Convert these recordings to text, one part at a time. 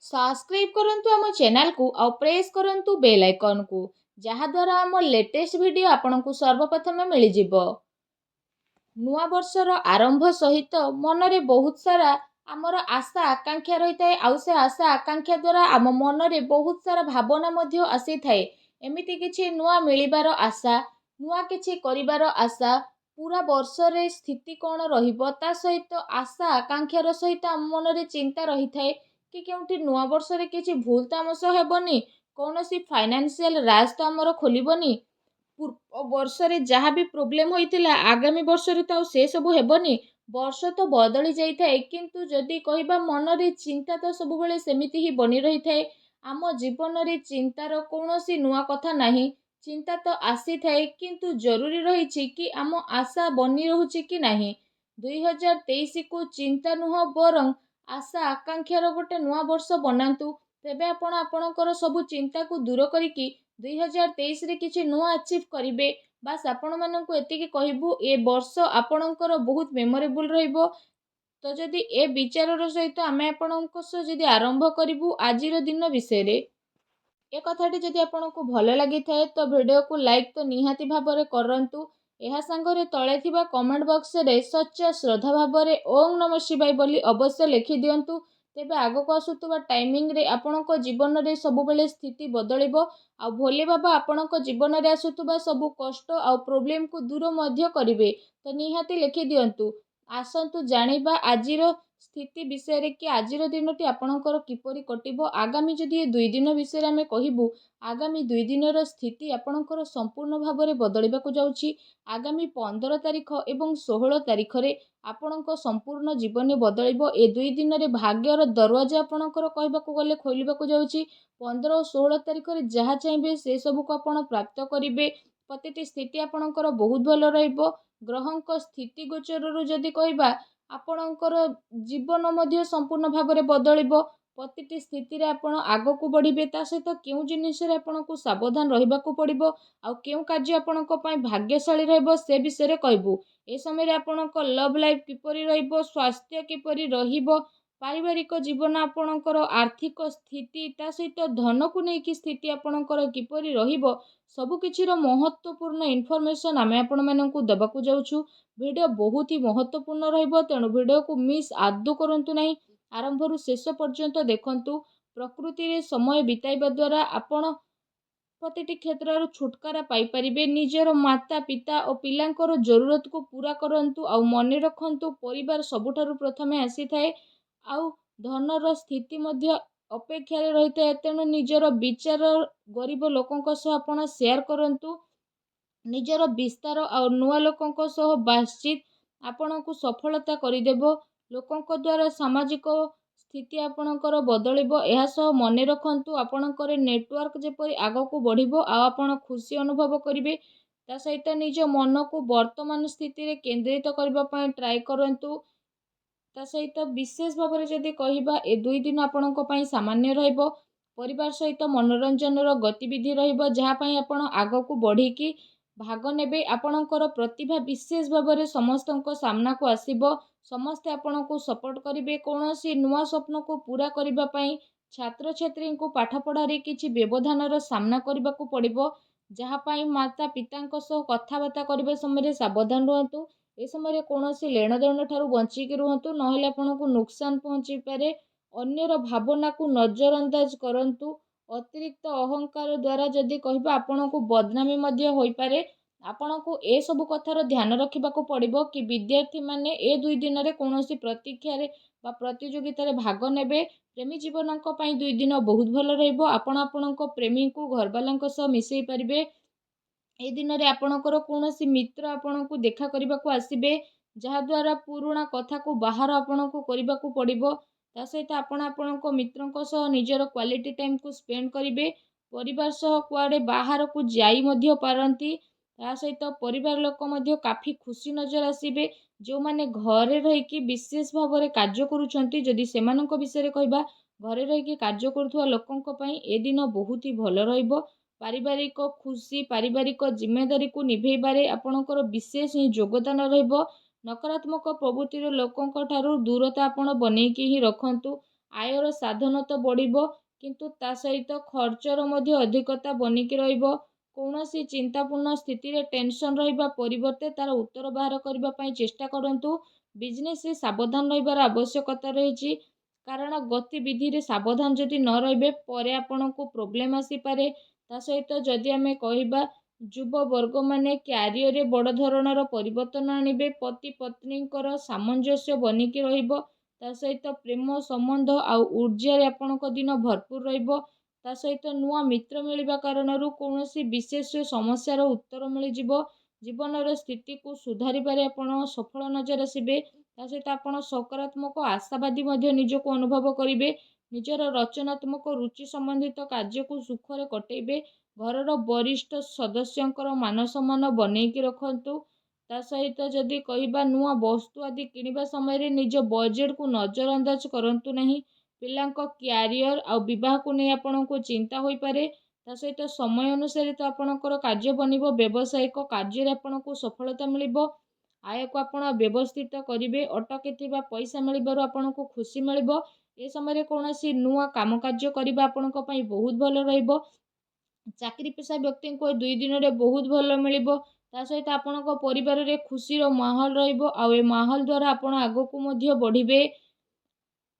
Subscribe करंतु आम channel को और प्रेस करंतु बेल आइकन को जहा द्वारा आम लेटेस्ट वीडियो आपनकु सर्वप्रथम मिल जिवो। नुआ वर्षर आरंभ सहित मनरे बहुत सारा आमर आशा आकांक्षा रही थाए। आउ से आशा आकांक्षा द्वारा आम मनरे बहुत सारा भावना मध्य आसी थाए। एमिति किछि नुआ मिलिबार आशा, नुआ किछि करिबार आशा, पूरा वर्ष रे स्थिति कौन रहिबो ता सहित आशा आकांक्षार सहित आम मनरे चिंता रही थाए कि केउंठी नुआ वर्ष रे किछि भूल तो आम सह हेबनी, कौनसी फाइनेंशियल राज तो आमर खोलिबनी, पूर्व वर्ष रे जहाँ भी प्रोब्लेम होइतिला आगामी वर्ष रे तो से सब हेबनी। वर्ष तो बदली जाई थाए किंतु जदि कहिबा मन रे चिंता तो सब बेले सेमिति ही बनी रही थाए। आम जीवन रे चिंतार कौनसी नुआ कथा नाही। चिंता तो आसी थाए किंतु जरूरी रही कि आम आशा बनी रहुची कि नाही। 2023 को चिंता नुह बरं आशा आकांक्षार गोटे नुआ वर्ष बनातु, तेबे आपण आपणकर सब चिंता को दूर करिकी 2023 रे किछि नुआ अचीव करिवे। बास आपण माननकु एतिकी कहिबु ए वर्ष आपणकर बहुत मेमोरेबल रहिबो। तो जदि ए विचारर सहित आमे आपणक सह जदि आरंभ करिबु आजिर दिन विषय रे, ए कथाटी जदि आपणकु भल लागि थाए तो वीडियो को लाइक तो निहाती भाबरे करंतु। एहा संगरे तळे थिबा कमेंट बॉक्स रे सच्चा श्रद्धा भाबरे ओम नमः शिवाय बोली अवश्य लिखि दियंतु। तेबे आगको आसुतबा टाइमिंग रे आपणक जीवन रे सब बेले स्थिति बदलिबो। आ भोले बाबा आपणक जीवन रे आसुतबा सब कष्ट आ प्रॉब्लम को दूर मध्य करिवे। तो निहाती लिखि दियंतु। आसंतु जानिबा आजिर स्थिति विषय रे कि आजिर दिनटी आपणकर किपरि कटिबो। आगामी जदि ए 2 दिन विषय रे आमे कहिबु, आगामी 2 दिनर स्थिति आपणकर संपूर्ण भाबरे बदलिबाकु जाउछि। आगामी 15 तारिख एवं 16 तारिख रे आपणक संपूर्ण जीवन बदलिबो। ए 2 दिन रे भाग्यर दरवाजा आपणकर कहबाकु गले खोलिबाकु जाउछि। 15 और 16 तारिख रे जहा चाइबे से सब को आपण प्राप्त करिवे। प्रतिटी स्थिति आपणकर बहुत भल रहिबो। ग्रहंक स्थिति गोचररु जदि कहिबा आपणकर जीवन मध्य संपूर्ण भाबरे बदलिबो। प्रतिटी स्थिति रे आपण आगकु बढ़िबे। ता सहित केउ जिनिस रे आपणकु सावधान रहिबाकु पड़िबो। आ केउ कार्य आपणक पई भाग्यशाली रहइबो से विषय रे कहबू। ए समय रे आपणक लव लाइफ किपरि रहिबो, स्वास्थ्य किपरि रहिबो, पारिवारिक जीवन आपणकर आर्थिक स्थिति ता सहित धन को नेकी स्थिति आपणकर किपरि रहिबो, सबु किछि रो महत्वपूर्ण इन्फॉर्मेशन आमे आपण माननकु देबाकु जाउछु। वीडियो बहुत ही महत्वपूर्ण रहिबो, तेणु वीडियो को मिस आदु करंतु नाही। आरंभरू शेष पर्यंत देखंतु। प्रकृति रे समय बिताइबा द्वारा आपण प्रतिटी क्षेत्र छुटकारा पाई परिबे। निजर माता पिता और पिलांकर जरूरत को पूरा करंतु। आ मने रखंतु परिवार सबुठारु प्रथमे आसी थाए। आउ धनर स्थिति मध्य अपेक्षा रही थाए। तेणु निजर विचार गरीब लोकंक सह आपण शेयर करंतु। निजर विस्तार और नुआ लोकंक सह बातचीत आपणकु सफलता करिदेबो। लोकंक द्वारा सामाजिक स्थिति आपणकर बदलिबो। एहा सह मने रखंतु आपणकर नेटवर्क जेपरि आगकु बढ़िबो आ आपण खुशी अनुभव करिवे। ता सहित निज मन को वर्तमान स्थिति रे केंद्रित करबा पय ट्राई करंतु। ता सहित विशेष भाव में जदि कहिबा ए 2 दिन आपणक पय सामान्य रहिबो। परिवार सहित मनोरंजनर गतिविधि रहिबो, जहा पय आपण आगकु बढ़िकी भाग नेबे। आपणकर प्रतिभा विशेष भाव में समस्तक सामना को आसीबो। समस्ते आपणकु सपोर्ट करिवे। कोनोसी नुआ स्वप्न को पूरा करिबा पय छात्र छात्री को पाठ पढ़ारे किछि व्यवधानर सामना करबाकु पड़िबो। जहा पय माता पितांक सह कथाबार्ता करिबा समय सावधान रहंतु। ए समय कोनोसी लेन देन ठारू बंचिकी रुहंतु, नहेले आपणकु नुकसान पहुंची पारे। अन्यर भावना को नजरअंदाज करंतु। अतिरिक्त अहंकार द्वारा जदि कहिबा आपणकु बदनामी मध्य होई पारे। आपणकु ए सब कथार ध्यान रखिबाकु पड़िबो कि विद्यार्थी माने ए 2 दिन रे कोनोसी प्रतीक्षा रे बा प्रतियोगिता रे भाग नेबे। प्रेमी जीवनक पय 2 दिन बहुत भल रहिबो। आपण आपणक प्रेमी को घरवालांक सह मिसई परिबे। ए दिन रे आपणकर कोनोसी मित्र आपणकु देखा करबाकू आसीबे, जहा द्वारा पुराणा कथा को बाहर आपणकु करबाकू पड़िबो। ता सहित आपण आपणक मित्रंक सह निजर क्वालिटी टाइम को स्पेंड करिवे। परिवार सह कुआडे बाहर को जाई मध्य पारंती। ता सहित परिवार लोक मध्य काफी खुशी नजर आसीबे। जो माने घरे रहिकी विशेष भाव में कार्य करूछंती, जदि सेमानक विषय रे कहिबा घरे रहिकी कार्य करुथुवा लोकंक पय ए दिन बहुत ही भल रहिबो। पारिवारिक खुशी, पारिवारिक जिम्मेदारी को निभेबारे आपणकर विशेष ही योगदान रहिबो। नकारात्मक प्रवृत्तिर लोकंक ठारू दूरता आपण बनेइकी ही रखंतु। ଆୟର ସାଧନ ତ ବଢ଼ିବ, କିନ୍ତୁ ତା ସହିତ ଖର୍ଚ୍ଚର ମଧ୍ୟ ଅଧିକତା ବନିକି ରହିବ। କୌଣସି ଚିନ୍ତାପୂର୍ଣ୍ଣ ସ୍ଥିତିରେ ଟେନସନ୍ ରହିବା ପରିବର୍ତ୍ତେ ତା'ର ଉତ୍ତର ବାହାର କରିବା ପାଇଁ ଚେଷ୍ଟା କରନ୍ତୁ। ବିଜନେସରେ ସାବଧାନ ରହିବାର ଆବଶ୍ୟକତା ରହିଛି, କାରଣ ଗତିବିଧିରେ ସାବଧାନ ଯଦି ନ ରହିବେ ପରେ ଆପଣଙ୍କୁ ପ୍ରୋବ୍ଲେମ୍ ଆସିପାରେ। ତା ସହିତ ଯଦି ଆମେ କହିବା ଯୁବବର୍ଗମାନେ କ୍ୟାରିୟରରେ ବଡ଼ ଧରଣର ପରିବର୍ତ୍ତନ ଆଣିବେ, ପତି ପତ୍ନୀଙ୍କର ସାମଞ୍ଜସ୍ୟ ବନିକି ରହିବ। ତା ସହିତ ପ୍ରେମ ସମ୍ବନ୍ଧ ଆଉ ଊର୍ଜାରେ ଆପଣଙ୍କ ଦିନ ଭରପୁର ରହିବ। ତା ସହିତ ନୂଆ ମିତ୍ର ମିଳିବା କାରଣରୁ କୌଣସି ବିଶେଷ ସମସ୍ୟାର ଉତ୍ତର ମିଳିଯିବ। ଜୀବନର ସ୍ଥିତିକୁ ସୁଧାରିବାରେ ଆପଣ ସଫଳ ନଜର ଆସିବେ। ତା ସହିତ ଆପଣ ସକାରାତ୍ମକ ଆଶାବାଦୀ ମଧ୍ୟ ନିଜକୁ ଅନୁଭବ କରିବେ। ନିଜର ରଚନାତ୍ମକ ରୁଚି ସମ୍ବନ୍ଧିତ କାର୍ଯ୍ୟକୁ ସୁଖରେ କଟେଇବେ। ଘରର ବରିଷ୍ଠ ସଦସ୍ୟଙ୍କର ମାନ ସମ୍ମାନ ବନେଇକି ରଖନ୍ତୁ। ତା ସହିତ ଯଦି କହିବା ନୂଆ ବସ୍ତୁ ଆଦି କିଣିବା ସମୟରେ ନିଜ ବଜେଟକୁ ନଜରଅନ୍ଦାଜ କରନ୍ତୁ ନାହିଁ। ପିଲାଙ୍କ କ୍ୟାରିୟର ଆଉ ବିବାହକୁ ନେଇ ଆପଣଙ୍କୁ ଚିନ୍ତା ହୋଇପାରେ। ତା ସହିତ ସମୟ ଅନୁସାରେ ତ ଆପଣଙ୍କର କାର୍ଯ୍ୟ ବନିବ। ବ୍ୟବସାୟିକ କାର୍ଯ୍ୟରେ ଆପଣଙ୍କୁ ସଫଳତା ମିଳିବ। ଆୟକୁ ଆପଣ ବ୍ୟବସ୍ଥିତ କରିବେ। ଅଟକିଥିବା ପଇସା ମିଳିବାରୁ ଆପଣଙ୍କୁ ଖୁସି ମିଳିବ। ଏ ସମୟରେ କୌଣସି ନୂଆ କାମକାର୍ଯ୍ୟ କରିବା ଆପଣଙ୍କ ପାଇଁ ବହୁତ ଭଲ ରହିବ। ଚାକିରି ପେଶା ବ୍ୟକ୍ତିଙ୍କୁ 2 ଦିନରେ ବହୁତ ଭଲ ମିଳିବ। ତା ସହିତ ଆପଣଙ୍କ ପରିବାରରେ ଖୁସିର ମାହୋଲ ରହିବ, ଆଉ ଏ ମାହୋଲ ଦ୍ୱାରା ଆପଣ ଆଗକୁ ମଧ୍ୟ ବଢ଼ିବେ।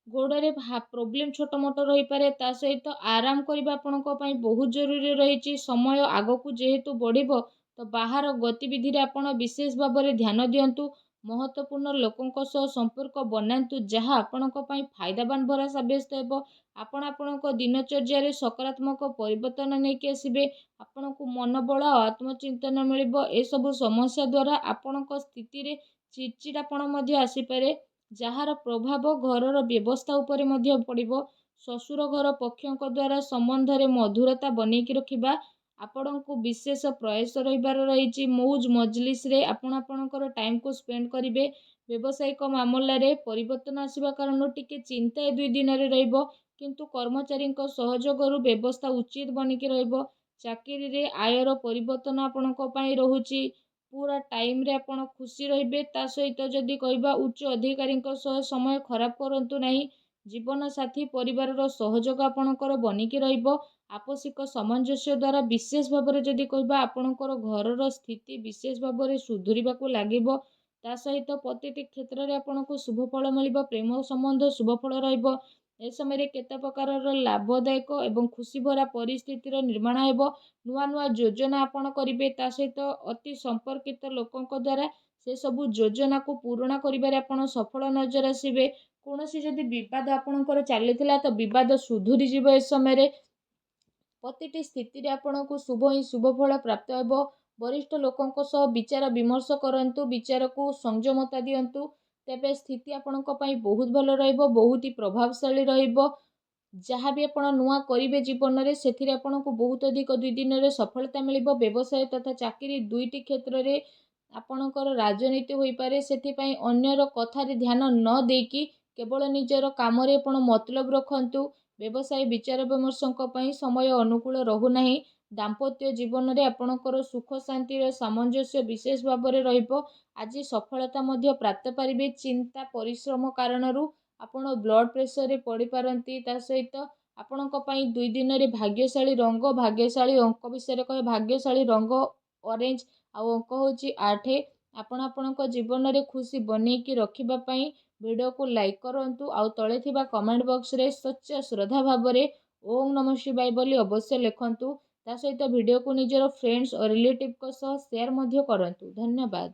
ଗୋଡ଼ରେ ପ୍ରୋବ୍ଲେମ୍ ଛୋଟ ମୋଟ ରହିପାରେ, ତା ସହିତ ଆରାମ କରିବା ଆପଣଙ୍କ ପାଇଁ ବହୁତ ଜରୁରୀ ରହିଛି। ସମୟ ଆଗକୁ ଯେହେତୁ ବଢ଼ିବ, ତ ବାହାର ଗତିବିଧିରେ ଆପଣ ବିଶେଷ ଭାବରେ ଧ୍ୟାନ ଦିଅନ୍ତୁ। ମହତ୍ତ୍ୱପୂର୍ଣ୍ଣ ଲୋକଙ୍କ ସହ ସମ୍ପର୍କ ବନାନ୍ତୁ, ଯାହା ଆପଣଙ୍କ ପାଇଁ ଫାଇଦାବାନ ଭରା ସାବ୍ୟସ୍ତ ହେବ। ଆପଣ ଆପଣଙ୍କ ଦିନଚର୍ଯ୍ୟାରେ ସକାରାତ୍ମକ ପରିବର୍ତ୍ତନ ନେଇକି ଆସିବେ। ଆପଣଙ୍କୁ ମନୋବଳ ଆଉ ଆତ୍ମଚିନ୍ତନ ମିଳିବ। ଏସବୁ ସମସ୍ୟା ଦ୍ୱାରା ଆପଣଙ୍କ ସ୍ଥିତିରେ ଚିଡ଼ଚିଡ଼ାପଣ ମଧ୍ୟ ଆସିପାରେ, ଯାହାର ପ୍ରଭାବ ଘରର ବ୍ୟବସ୍ଥା ଉପରେ ମଧ୍ୟ ପଡ଼ିବ। ଶ୍ୱଶୁର ଘର ପକ୍ଷଙ୍କ ଦ୍ୱାରା ସମ୍ବନ୍ଧରେ ମଧୁରତା ବନେଇକି ରଖିବା ଆପଣଙ୍କୁ ବିଶେଷ ପ୍ରୟାସ ରହିବାର ରହିଛି। ମଉଜ ମଜଲିସରେ ଆପଣ ଆପଣଙ୍କର ଟାଇମକୁ ସ୍ପେଣ୍ଡ କରିବେ। ବ୍ୟବସାୟିକ ମାମଲାରେ ପରିବର୍ତ୍ତନ ଆସିବା କାରଣରୁ ଟିକେ ଚିନ୍ତା 2 ଦିନରେ ରହିବ, କିନ୍ତୁ କର୍ମଚାରୀଙ୍କ ସହଯୋଗରୁ ବ୍ୟବସ୍ଥା ଉଚିତ ବନିକି ରହିବ। ଚାକିରିରେ ଆୟର ପରିବର୍ତ୍ତନ ଆପଣଙ୍କ ପାଇଁ ରହୁଛି। ପୁରା ଟାଇମରେ ଆପଣ ଖୁସି ରହିବେ। ତା ସହିତ ଯଦି କହିବା ଉଚ୍ଚ ଅଧିକାରୀଙ୍କ ସହ ସମୟ ଖରାପ କରନ୍ତୁ ନାହିଁ। ଜୀବନସାଥୀ ପରିବାରର ସହଯୋଗ ଆପଣଙ୍କର ବନିକି ରହିବ। ଆପୋଷିକ ସାମଞ୍ଜସ୍ୟ ଦ୍ୱାରା ବିଶେଷ ଭାବରେ ଯଦି କହିବା ଆପଣଙ୍କର ଘରର ସ୍ଥିତି ବିଶେଷ ଭାବରେ ସୁଧୁରିବାକୁ ଲାଗିବ। ତା ସହିତ ପ୍ରତିଟି କ୍ଷେତ୍ରରେ ଆପଣଙ୍କୁ ଶୁଭଫଳ ମିଳିବ। ପ୍ରେମ ସମ୍ବନ୍ଧ ଶୁଭଫଳ ରହିବ। ଏ ସମୟରେ କେତେ ପ୍ରକାରର ଲାଭଦାୟକ ଏବଂ ଖୁସିଭରା ପରିସ୍ଥିତିର ନିର୍ମାଣ ହେବ। ନୂଆ ନୂଆ ଯୋଜନା ଆପଣ କରିବେ। ତା ସହିତ ଅତି ସମ୍ପର୍କିତ ଲୋକଙ୍କ ଦ୍ୱାରା ସେସବୁ ଯୋଜନାକୁ ପୂରଣ କରିବାରେ ଆପଣ ସଫଳ ନଜର ଆସିବେ। କୌଣସି ଯଦି ବିବାଦ ଆପଣଙ୍କର ଚାଲିଥିଲା, ତ ବିବାଦ ସୁଧୁରିଯିବ ଏ ସମୟରେ। ପ୍ରତିଟି ସ୍ଥିତିରେ ଆପଣଙ୍କୁ ଶୁଭ ହିଁ ଶୁଭ ଫଳ ପ୍ରାପ୍ତ ହେବ। ବରିଷ୍ଠ ଲୋକଙ୍କ ସହ ବିଚାର ବିମର୍ଶ କରନ୍ତୁ। ବିଚାରକୁ ସଂଯମତା ଦିଅନ୍ତୁ। ତେବେ ସ୍ଥିତି ଆପଣଙ୍କ ପାଇଁ ବହୁତ ଭଲ ରହିବ, ବହୁତ ହି ପ୍ରଭାବଶାଳୀ ରହିବ। ଯାହା ବି ଆପଣ ନୂଆ କରିବେ ଜୀବନରେ, ସେଥିରେ ଆପଣଙ୍କୁ ବହୁତ ଅଧିକ 2 ଦିନରେ ସଫଳତା ମିଳିବ। ବ୍ୟବସାୟ ତଥା ଚାକିରି ଦୁଇଟି କ୍ଷେତ୍ରରେ ଆପଣଙ୍କର ରାଜନୀତି ହୋଇପାରେ। ସେଥିପାଇଁ ଅନ୍ୟର କଥାରେ ଧ୍ୟାନ ନ ଦେଇକି କେବଳ ନିଜର କାମରେ ଆପଣ ମତଲବ ରଖନ୍ତୁ। ବ୍ୟବସାୟ ବିଚାର ବିମର୍ଶଙ୍କ ପାଇଁ ସମୟ ଅନୁକୂଳ ରହୁନାହିଁ। ଦାମ୍ପତ୍ୟ ଜୀବନରେ ଆପଣଙ୍କର ସୁଖ ଶାନ୍ତିର ସାମଞ୍ଜସ୍ୟ ବିଶେଷ ଭାବରେ ରହିବ। ଆଜି ସଫଳତା ମଧ୍ୟ ପ୍ରାପ୍ତ ପାରିବେ। ଚିନ୍ତା ପରିଶ୍ରମ କାରଣରୁ ଆପଣ ବ୍ଲଡ଼ ପ୍ରେସରରେ ପଡ଼ିପାରନ୍ତି। ତା ସହିତ ଆପଣଙ୍କ ପାଇଁ 2 ଦିନରେ ଭାଗ୍ୟଶାଳୀ ରଙ୍ଗ, ଭାଗ୍ୟଶାଳୀ ଅଙ୍କ ବିଷୟରେ କହେ, ଭାଗ୍ୟଶାଳୀ ରଙ୍ଗ ଅରେଞ୍ଜ ଆଉ ଅଙ୍କ ହେଉଛି 8। ଆପଣ ଆପଣଙ୍କ ଜୀବନରେ ଖୁସି ବନେଇକି ରଖିବା ପାଇଁ ଭିଡ଼ିଓକୁ ଲାଇକ୍ କରନ୍ତୁ, ଆଉ ତଳେ ଥିବା କମେଣ୍ଟ ବକ୍ସରେ ସଚ୍ଚା ଶ୍ରଦ୍ଧା ଭାବରେ ଓମ୍ ନମଃ ଶିବାୟ ବୋଲି ଅବଶ୍ୟ ଲେଖନ୍ତୁ। ତା ସହିତ ଭିଡ଼ିଓକୁ ନିଜର ଫ୍ରେଣ୍ଡସ୍ ଓ ରିଲେଟିଭଙ୍କ ସହ ସେୟାର ମଧ୍ୟ କରନ୍ତୁ। ଧନ୍ୟବାଦ।